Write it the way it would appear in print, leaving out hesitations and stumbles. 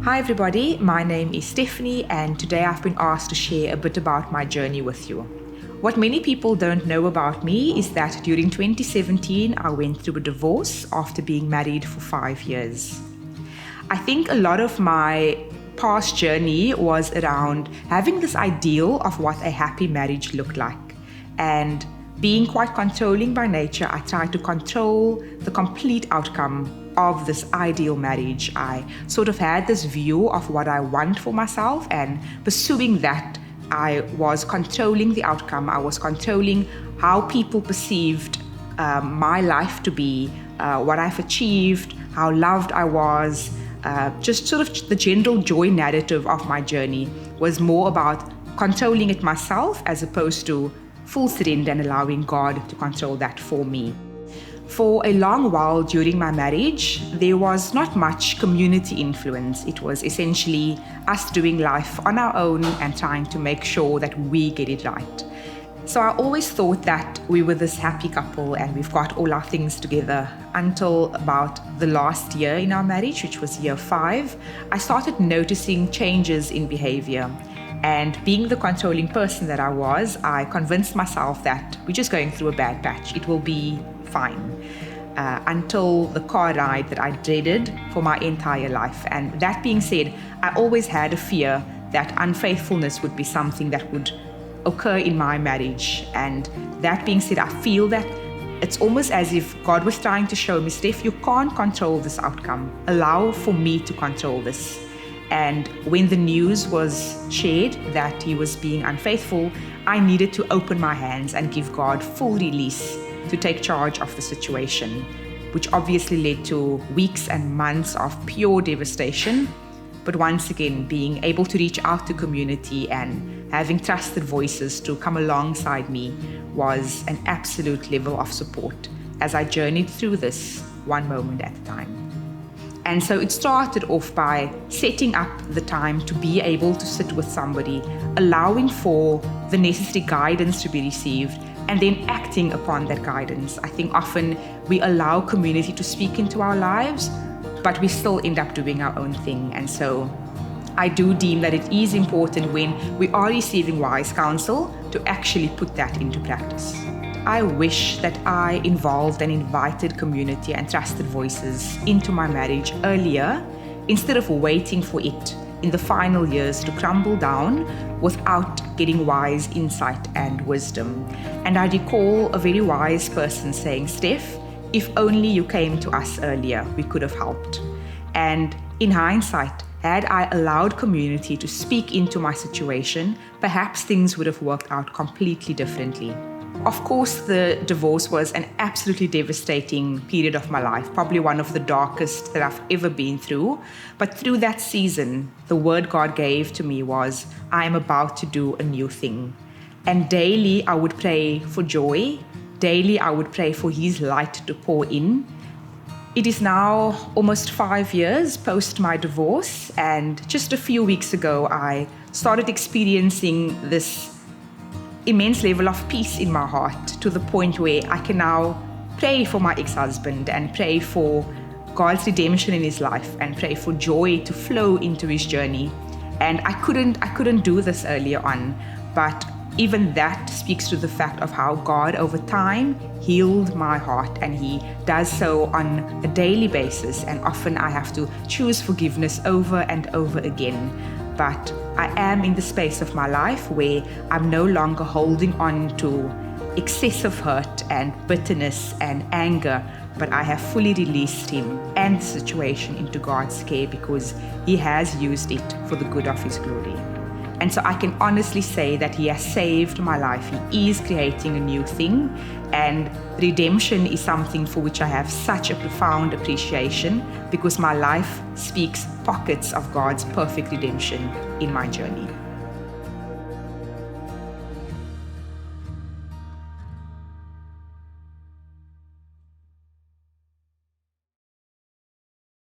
Hi everybody, my name is Stephenie and today I've been asked to share a bit about my journey with you. What many people don't know about me is that during 2017 I went through a divorce after being married for 5 years. I think a lot of my past journey was around having this ideal of what a happy marriage looked like, and being quite controlling by nature, I tried to control the complete outcome of this ideal marriage. I sort of had this view of what I want for myself, and pursuing that, I was controlling the outcome. I was controlling how people perceived my life to be, what I've achieved, how loved I was. Just sort of the general joy narrative of my journey was more about controlling it myself as opposed to full surrender and allowing God to control that for me. For a long while during my marriage, there was not much community influence. It was essentially us doing life on our own and trying to make sure that we get it right. So I always thought that we were this happy couple and we've got all our things together until about the last year in our marriage, which was year 5. I started noticing changes in behavior. And being the controlling person that I was, I convinced myself that we're just going through a bad patch. It will be fine. Until the car ride that I dreaded for my entire life. And that being said, I always had a fear that unfaithfulness would be something that would occur in my marriage. And that being said, I feel that it's almost as if God was trying to show me, Steph, you can't control this outcome. Allow for me to control this. And when the news was shared that he was being unfaithful, I needed to open my hands and give God full release to take charge of the situation, which obviously led to weeks and months of pure devastation. But once again, being able to reach out to community and having trusted voices to come alongside me was an absolute level of support as I journeyed through this one moment at a time. And so it started off by setting up the time to be able to sit with somebody, allowing for the necessary guidance to be received, and then acting upon that guidance. I think often we allow community to speak into our lives, but we still end up doing our own thing. And so I do deem that it is important when we are receiving wise counsel to actually put that into practice. I wish that I involved and invited community and trusted voices into my marriage earlier, instead of waiting for it in the final years to crumble down without getting wise insight and wisdom. And I recall a very wise person saying, Steph, if only you came to us earlier, we could have helped. And in hindsight, had I allowed community to speak into my situation, perhaps things would have worked out completely differently. Of course, the divorce was an absolutely devastating period of my life, probably one of the darkest that I've ever been through. But through that season, the word God gave to me was, I am about to do a new thing. And daily I would pray for joy. Daily I would pray for His light to pour in. It is now almost 5 years post my divorce, and just a few weeks ago, I started experiencing this immense level of peace in my heart, to the point where I can now pray for my ex-husband and pray for God's redemption in his life and pray for joy to flow into his journey. And I couldn't do this earlier on, but even that speaks to the fact of how God over time healed my heart, and He does so on a daily basis. And often I have to choose forgiveness over and over again. But I am in the space of my life where I'm no longer holding on to excessive hurt and bitterness and anger, but I have fully released him and the situation into God's care, because He has used it for the good of His glory. And so I can honestly say that He has saved my life. He is creating a new thing, and redemption is something for which I have such a profound appreciation, because my life speaks pockets of God's perfect redemption in my journey.